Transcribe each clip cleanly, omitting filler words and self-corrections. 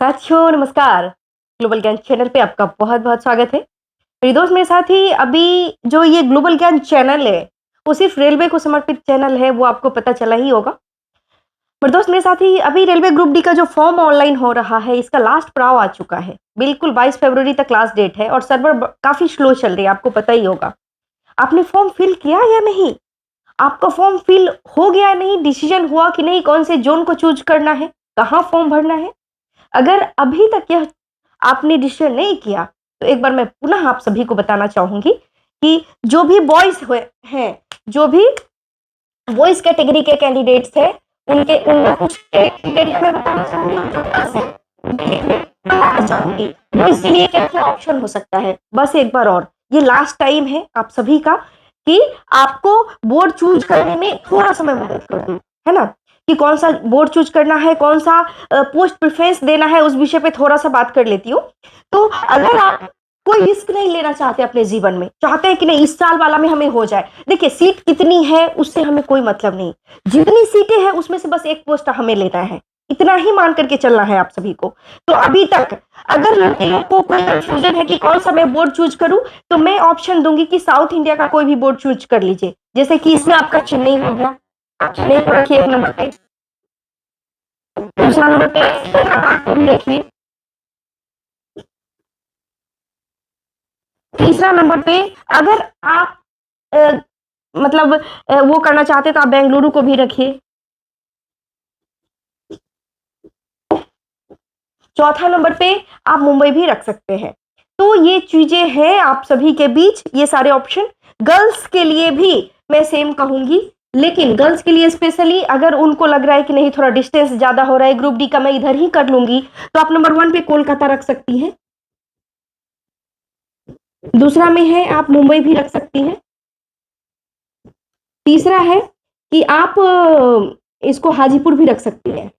साथियों नमस्कार। ग्लोबल ज्ञान चैनल पे आपका बहुत-बहुत स्वागत है। मेरे दोस्त मेरे साथ ही अभी जो ये ग्लोबल ज्ञान चैनल है, वो सिर्फ़ रेलवे को समर्पित चैनल है, वो आपको पता चला ही होगा। मेरे दोस्त मेरे साथ ही अभी रेलवे ग्रुप डी का जो फ़ॉर्म ऑनलाइन हो रहा है, इसका लास्ट पड़ाव आ चुका है। बिल्कुल 22 फरवरी तक लास्ट डेट है और सर्वर काफ़ी स्लो चल रही है, आपको पता ही होगा। आपने फ़ॉर्म फिल किया या नहीं? आपका फ़ॉर्म फिल हो गया या नहीं? डिसीज़न हुआ कि नहीं कौन से ज़ोन को चूज़ करना है? कहाँ फ़ॉर्म भरना है? अगर अभी तक यह आपने डिसीजन नहीं किया, तो एक बार मैं पुनः आप सभी को बताना चाहूँगी कि जो भी बॉयज़ हुए हैं, जो भी बॉयज़ कैटेगरी के कैंडिडेट्स हैं, उनके उनमें कुछ कैटेगरी में बताना चाहूँगी जो प्लस है, उनके लिए बताना चाहूँगी। बॉयज़ के लिए क्या-क्या ऑप्शन हो सकता है? बस एक बार और, ये लास्ट टाइम है आप सभी का कि आपको बोर्ड चूज़ करने में थोड़ा-सा मैं मदद कर दूँ, है ना? कि कौन-सा बोर्ड चूज़ करना है, कौन-सा पोस्ट प्रेफ़रेंस देना है, उस विषय पे थोड़ा-सा बात कर लेती हूँ। तो अगर आप कोई रिस्क नहीं लेना चाहते अपने जीवन में, चाहते हैं कि नहीं इस साल वाला में हमें हो जाए। देखिए सीट कितनी है उससे हमें कोई मतलब नहीं। जितनी सीटें हैं उसमें से बस एक पोस्ट हमें लेना है। इतना ही मान कर के चलना है आप सभी को। तो अभी तक अगर लड़कियों को कोई कन्फ्यूज़न है कि कौन-सा मैं बोर्ड चूज़ करूँ, तो मैं ऑप्शन दूँगी कि साउथ इंडिया का कोई भी बोर्ड चूज़ कर लीजिए। जैसे कि इसमें आपका चेन्नई हो गया, आप चेन्नई को रखिए 1 नंबर पे। दूसरा नंबर पे रखिए। तीसरा नंबर पे अगर आप अ, मतलब वो करना चाहते हैं तो आप बेंगलुरु को भी रखिए। चौथा नंबर पे आप मुंबई भी रख सकते हैं। तो ये चीज़ें हैं आप सभी के बीच, ये सारे ऑप्शन। गर्ल्स के लिए भी मैं सेम कहूँगी, लेकिन गर्ल्स के लिए स्पेशली अगर उनको लग रहा है कि नहीं थोड़ा डिस्टेंस ज़्यादा हो रहा है, ग्रुप डी का मैं इधर ही कर लूँगी, तो आप नंबर 1 पे कोलकाता रख सकती हैं। दूसरा में है आप मुंबई भी रख सकती हैं। तीसरा है कि आप इसको हाजीपुर भी रख सकती हैं।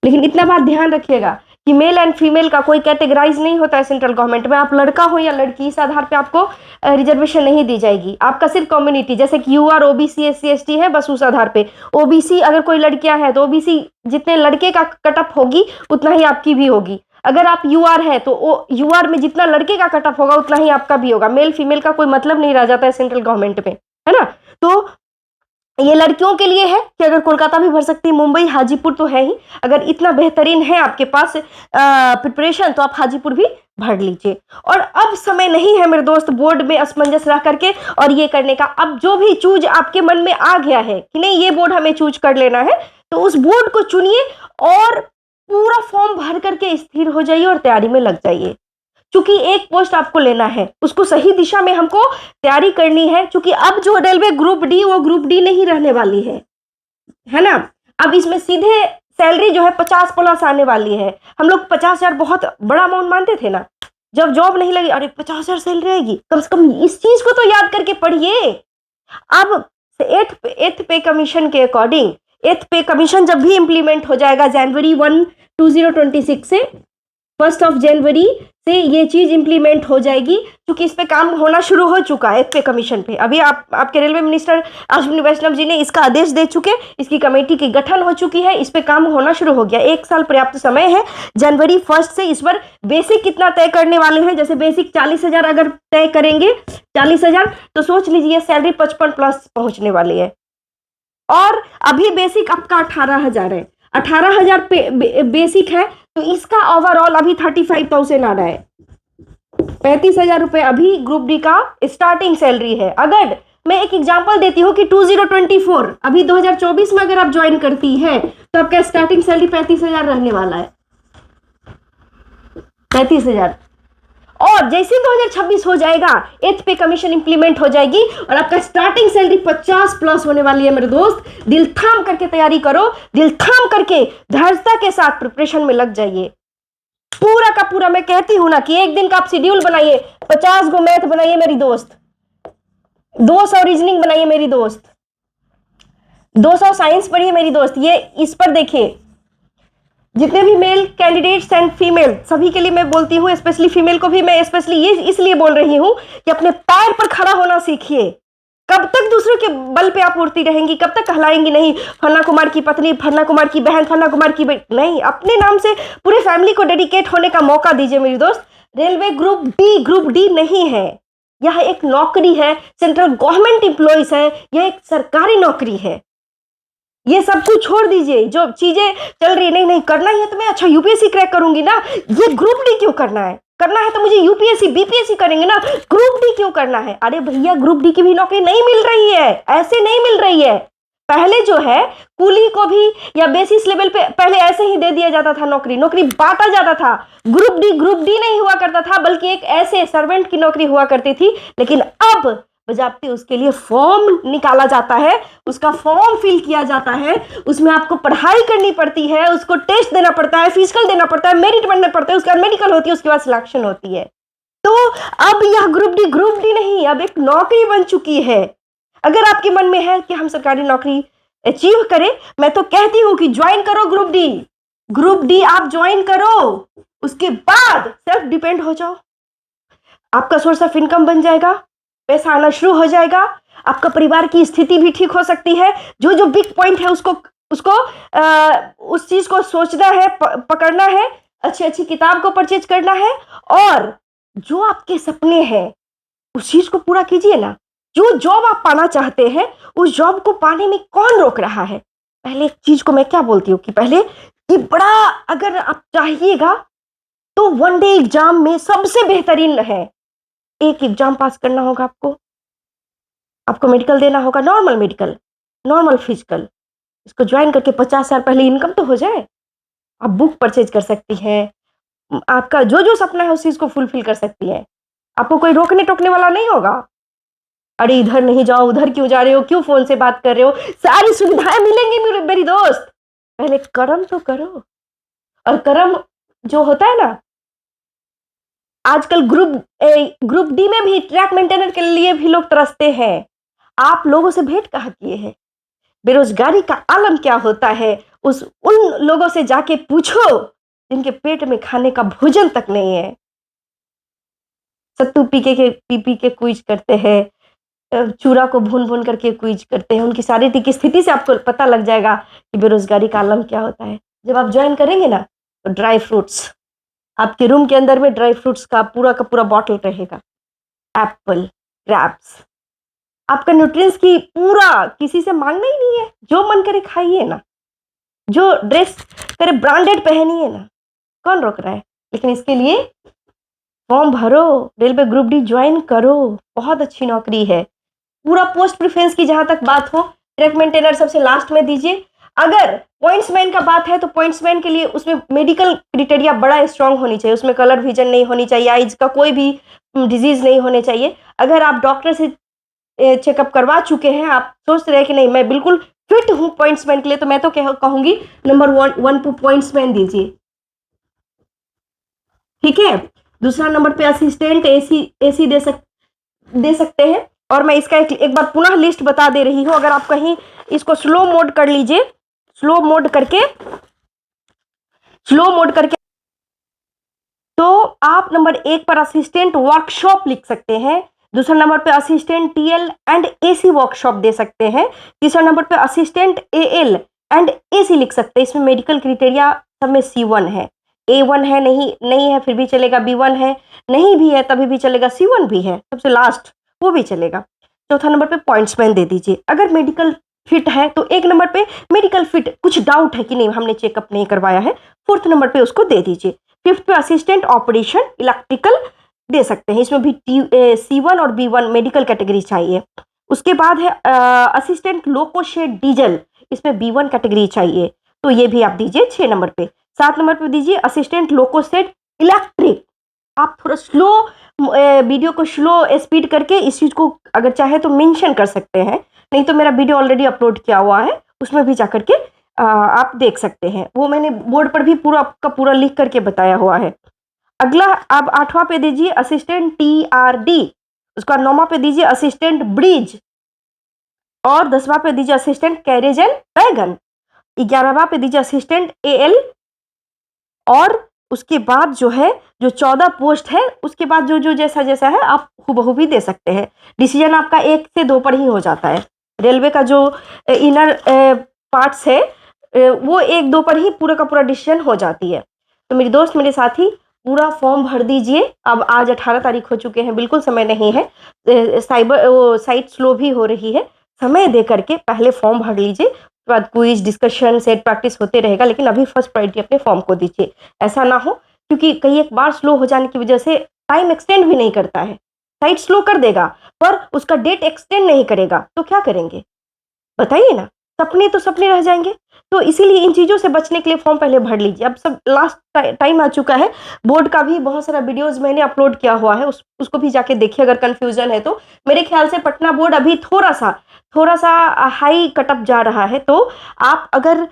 लेकिन इतना बात ध्यान रखिएगा कि मेल एंड फीमेल का कोई कैटेगराइज नहीं होता है सेंट्रल गवर्नमेंट में। आप लड़का हो या लड़की, इस आधार पे आपको रिजर्वेशन नहीं दी जाएगी। आपका सिर्फ कम्युनिटी, जैसे कि you are OBC SC ST है, बस उस आधार पे। ओबीसी अगर कोई लड़कियां हैं तो ओबीसी जितने लड़के का कटअप होगी उतना ही आपकी भी होगी। अगर आप यू आर है तो यू आर में जितना लड़के का कटअप होगा उतना ही आपका भी होगा। मेल फीमेल का कोई मतलब नहीं रह जाता है सेंट्रल गवर्नमेंट में, है ना? तो ये लड़कियों के लिए है कि अगर कोलकाता भी भर सकती है, मुंबई, हाजीपुर तो है ही। अगर इतना बेहतरीन है आपके पास प्रिपरेशन तो आप हाजीपुर भी भर लीजिए। और अब समय नहीं है मेरे दोस्त बोर्ड में असमंजस रह करके और ये करने का। अब जो भी चूज आपके मन में आ गया है कि नहीं ये बोर्ड हमें चूज कर लेना है, तो उस बोर्ड को चुनिए और पूरा फॉर्म भर करके स्थिर हो जाइए और तैयारी में लग जाइए। चूंकि एक पोस्ट आपको लेना है, उसको सही दिशा में हमको तैयारी करनी है। चूंकि अब जो रेलवे ग्रुप डी वो ग्रुप डी नहीं रहने वाली है ना? अब इसमें सीधे सैलरी जो है 50 प्लस आने वाली है। हम लोग 50,000 बहुत बड़ा अमाउंट मानते थे ना, जब जॉब नहीं लगी, अरे 50,000 सैलरी आएगी, कम से कम इस चीज को तो याद करके पढ़िए। अब एथ पे कमीशन के अकॉर्डिंग, एथ पे कमीशन जब भी इंप्लीमेंट हो जाएगा जनवरी 1 2026 से, 1 जनवरी से ये चीज इंप्लीमेंट हो जाएगी। क्योंकि इस पे काम होना शुरू हो चुका है पे कमीशन पे। अभी आपके रेलवे मिनिस्टर अश्विनी वैष्णव जी ने इसका आदेश दे चुके, इसकी कमेटी की गठन हो चुकी है, इस पे काम होना शुरू हो गया। 1 साल पर्याप्त समय है। जनवरी 1 से इस पर बेसिक कितना तय करने वाले हैं, जैसे बेसिक 40,000 अगर तय करेंगे, 40,000, तो सोच लीजिए सैलरी 55 प्लस पहुंचने वाली है। और अभी बेसिक आपका 18,000 है, 18,000 बेसिक है, तो इसका ओवरऑल अभी 35,000 आ रहा है। 35,000 रुपए अभी ग्रुप डी का स्टार्टिंग सैलरी है। अगर मैं एक एग्जांपल देती हूँ कि 2024 अभी 2024 में अगर आप ज्वाइन करती हैं तो आपका स्टार्टिंग सैलरी 35,000 रहने वाला है। 35,000। और जैसे 2026 हो जाएगा, एथ पे कमीशन इंप्लीमेंट हो जाएगी और आपका स्टार्टिंग सैलरी 50 प्लस होने वाली है मेरे दोस्त। दिल थाम करके तैयारी करो, दिल थाम करके धैर्यता के साथ प्रिपरेशन में लग जाइए। पूरा का पूरा मैं कहती हूं ना कि एक दिन का आप शेड्यूल बनाइए, 50 गो मैथ बनाइए मेरी दोस्त, 200 रीजनिंग बनाइए मेरी दोस्त, 200 साइंस पढ़िए मेरी दोस्त। ये इस पर देखिए, जितने भी मेल कैंडिडेट्स एंड फीमेल सभी के लिए मैं बोलती हूँ, स्पेशली फीमेल को भी मैं स्पेशली ये इसलिए बोल रही हूँ कि अपने पैर पर खड़ा होना सीखिए। कब तक दूसरों के बल पे आप उड़ती रहेंगी? कब तक कहलाएंगी नहीं फन्ना कुमार की पत्नी, फन्ना कुमार की बहन, फन्ना कुमार की नहीं, अपने नाम से पूरे फैमिली को डेडिकेट होने का मौका दीजिए मेरी दोस्त। रेलवे ग्रुप डी नहीं है, यह एक नौकरी है, सेंट्रल गवर्नमेंट एम्प्लॉइज है, यह एक सरकारी नौकरी है। ये सब कुछ छोड़ दीजिए, जो चीजें चल रही नहीं नहीं करना ही है तो मैं अच्छा यूपीएससी क्रैक करूंगी ना, ये ग्रुप डी क्यों करना है? करना है तो मुझे यूपीएससी बीपीएससी करेंगे ना, ग्रुप डी क्यों करना है? अरे भैया ग्रुप डी की भी नौकरी नहीं मिल रही है, ऐसे नहीं मिल रही है। पहले जो है कुली को भी या बेसिस लेवल पे पहले ऐसे ही दे दिया जाता था, नौकरी बांटा जाता था। ग्रुप डी नहीं हुआ करता था, बल्कि एक ऐसे सर्वेंट की नौकरी हुआ करती थी। लेकिन अब बजाते उसके लिए फॉर्म निकाला जाता है, उसका फॉर्म फिल किया जाता है, उसमें आपको पढ़ाई करनी पड़ती है, उसको टेस्ट देना पड़ता है, फिजिकल देना पड़ता है, मेरिट बनना पड़ता है, उसके बाद मेडिकल होती है, उसके बाद सिलेक्शन होती है। तो अब यह ग्रुप डी नहीं, अब एक नौकरी बन चुकी है। अगर आपके मन में है कि हम सरकारी नौकरी अचीव करें, मैं तो कहती हूं कि ज्वाइन करो ग्रुप डी आप ज्वाइन करो, उसके बाद सेल्फ डिपेंड हो जाओ, आपका सोर्स ऑफ इनकम बन जाएगा, पैसा आना शुरू हो जाएगा, आपका परिवार की स्थिति भी ठीक हो सकती है। जो जो बिग पॉइंट है उसको उस चीज को सोचना है, पकड़ना है, अच्छी अच्छी किताब को परचेज करना है, और जो आपके सपने हैं उस चीज को पूरा कीजिए ना। जो जॉब आप पाना चाहते हैं उस जॉब को पाने में कौन रोक रहा है? पहले एक चीज को मैं क्या बोलती हूँ कि पहले कि बड़ा अगर आप चाहिएगा तो वन डे एग्जाम में सबसे बेहतरीन है, एक एग्जाम पास करना होगा, आपको मेडिकल देना होगा, नॉर्मल मेडिकल, नॉर्मल फिजिकल, इसको ज्वाइन करके 50,000 पहले इनकम तो हो जाए, आप बुक परचेज कर सकती हैं, आपका जो जो सपना है उस चीज को फुलफिल कर सकती है, आपको कोई रोकने टोकने वाला नहीं होगा। अरे इधर नहीं जाओ, उधर क्यों जा रहे हो, क्यों फोन से बात कर रहे हो, सारी सुविधाएं मिलेंगी मेरी दोस्त, पहले कर्म तो करो। और कर्म जो होता है ना, आजकल ग्रुप डी में भी ट्रैक मेंटेनर के लिए भी लोग तरसते हैं। आप लोगों से भेंट कहाँ किए हैं? बेरोजगारी का आलम क्या होता है उन लोगों से जाके पूछो जिनके पेट में खाने का भोजन तक नहीं है, सत्तू पी के क्विज करते हैं, चूरा को भून भून करके क्विज करते हैं, उनकी शारीरिक स्थिति से आपको पता लग जाएगा कि बेरोजगारी का आलम क्या होता है। जब आप ज्वाइन करेंगे ना तो ड्राई फ्रूट्स आपके रूम के अंदर में, ड्राई फ्रूट्स का पूरा बॉटल रहेगा, एप्पल, ग्रेप्स, आपका न्यूट्रिएंट्स की पूरा, किसी से मांगना ही नहीं है, जो मन करे खाइए ना, जो ड्रेस करे ब्रांडेड पहनिए ना, कौन रोक रहा है? लेकिन इसके लिए फॉर्म भरो, रेलवे ग्रुप डी ज्वाइन करो, बहुत अच्छी नौकरी है। पूरा पोस्ट प्रेफरेंस की जहां तक बात हो, ट्रैक मेंटेनर सबसे लास्ट में दीजिए। अगर पॉइंट्समैन का बात है तो पॉइंट्समैन के लिए उसमें मेडिकल क्राइटेरिया बड़ा स्ट्रांग होनी चाहिए, उसमें कलर विजन नहीं होनी चाहिए, आइज का कोई भी डिजीज नहीं होने चाहिए। अगर आप डॉक्टर से चेकअप करवा चुके हैं, आप सोच रहे हैं कि नहीं मैं बिल्कुल फिट हूं पॉइंट्समैन के लिए, तो मैं तो कहूंगी नंबर वन पे पॉइंट्समैन दीजिए, ठीक है। दूसरा नंबर पे असिस्टेंट एसी दे सकते हैं। और मैं इसका एक बार पुनः लिस्ट बता दे रही हूं, अगर आप कहीं इसको स्लो मोड कर लीजिए, स्लो मोड करके तो आप नंबर 1 पर असिस्टेंट वर्कशॉप लिख सकते हैं, दूसरा नंबर पे assistant TL and AC workshop दे सकते हैं, तीसरा नंबर पे असिस्टेंट एएल एंड एसी लिख सकते हैं। इसमें मेडिकल क्राइटेरिया सब में C1 है, A1 है, नहीं है फिर भी चलेगा, B1 है, नहीं भी है तभी भी चलेगा, C1 भी है सबसे लास्ट, वो भी चलेगा। चौथा नंबर पे पॉइंट्समैन दे दीजिए। अगर मेडिकल फिट है तो एक नंबर पे मेडिकल फिट, कुछ डाउट है कि नहीं हमने चेकअप नहीं करवाया है, फोर्थ नंबर पे उसको दे दीजिए। फिफ्थ पे असिस्टेंट ऑपरेशन इलेक्ट्रिकल दे सकते हैं, इसमें भी C1 और B1 मेडिकल कैटेगरी चाहिए। उसके बाद है असिस्टेंट लोको शेड डीजल, इसमें B1 कैटेगरी चाहिए, तो ये भी आप दीजिए 6 नंबर पे। 7 नंबर पे दीजिए असिस्टेंट लोको शेड इलेक्ट्रिक। आप थोड़ा स्लो वीडियो को स्लो स्पीड करके इस चीज को अगर चाहे तो मेंशन कर सकते हैं, नहीं तो मेरा वीडियो ऑलरेडी अपलोड किया हुआ है, उसमें भी जाकर के आप देख सकते हैं, वो मैंने बोर्ड पर भी पूरा का पूरा लिख करके बताया हुआ है। अगला आप 8वां पे दीजिए असिस्टेंट TRD, उसका 9वां पे दीजिए असिस्टेंट ब्रिज, और 10वां पे दीजिए असिस्टेंट कैरेज एंड वैगन, 11वां पे दीजिए असिस्टेंट AL, और उसके बाद जो है, जो 14 पोस्ट है, उसके बाद जो जैसा जैसा है आप हूबहू भी दे सकते हैं। डिसीजन आपका 1 से 2 पर ही हो जाता है। रेलवे का जो इनर पार्ट्स है वो 1-2 पर ही पूरा का पूरा डिसीजन हो जाती है। तो मेरे दोस्त, मेरे साथी, पूरा फॉर्म भर दीजिए। अब आज 18 तारीख हो चुके हैं, बिल्कुल समय नहीं है। साइट स्लो भी हो रही है। समय दे करके पहले फॉर्म भर लीजिए, उसके बाद क्विज, डिस्कशन, सेट प्रैक्टिस होते रहेगा, लेकिन अभी फर्स्ट प्रायोरिटी अपने फॉर्म को दीजिए। ऐसा ना हो, क्योंकि कई एक बार स्लो हो जाने की वजह से टाइम एक्सटेंड भी नहीं करता है। साइट स्लो कर देगा पर उसका डेट एक्सटेंड नहीं करेगा, तो क्या करेंगे बताइए ना। सपने तो सपने रह जाएंगे। तो इसीलिए इन चीज़ों से बचने के लिए फॉर्म पहले भर लीजिए। अब सब लास्ट टाइम आ चुका है। बोर्ड का भी बहुत सारा वीडियोस मैंने अपलोड किया हुआ है, उसको भी जाके देखिए अगर कंफ्यूजन है तो। मेरे ख्याल से पटना बोर्ड अभी थोड़ा सा हाई कटअप जा रहा है, तो आप अगर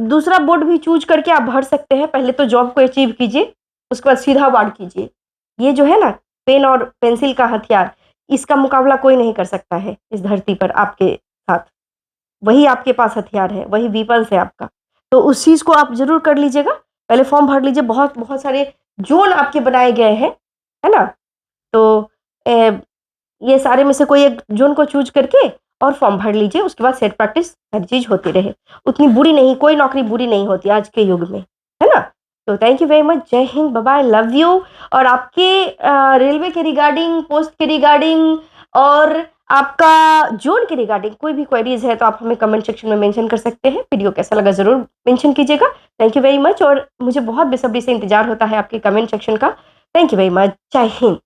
दूसरा बोर्ड भी चूज करके आप भर सकते हैं। पहले तो जॉब को अचीव कीजिए, उसके बाद सीधा वार्ड कीजिए। ये जो है ना, पेन और पेंसिल का हथियार, इसका मुकाबला कोई नहीं कर सकता है इस धरती पर आपके साथ। वही आपके पास हथियार है, वही वीपन्स है आपका। तो उस चीज़ को आप ज़रूर कर लीजिएगा। पहले फॉर्म भर लीजिए। बहुत बहुत सारे ज़ोन आपके बनाए गए हैं, है ना? तो ये सारे में से कोई एक ज़ोन को चूज़ करके और फॉर्म भर लीजिए। उसके बाद सेट प्रैक्टिस हर चीज़ होती रहे। उतनी बुरी नहीं, कोई नौकरी बुरी नहीं होती आज के युग में, है ना? तो थैंक यू वेरी मच। जय Hind, bye bye, love you. और आपके रेलवे के रिगार्डिंग, पोस्ट के रिगार्डिंग और आपका ज़ोन के रिगार्डिंग कोई भी क्वेरीज़ है तो आप हमें कमेंट सेक्शन में मेंशन कर सकते हैं। वीडियो कैसा लगा ज़रूर मेंशन कीजिएगा। थैंक यू वेरी मच और मुझे बहुत बेसब्री से इंतज़ार होता है आपके कमेंट सेक्शन का। Thank you very much. जय हिंद।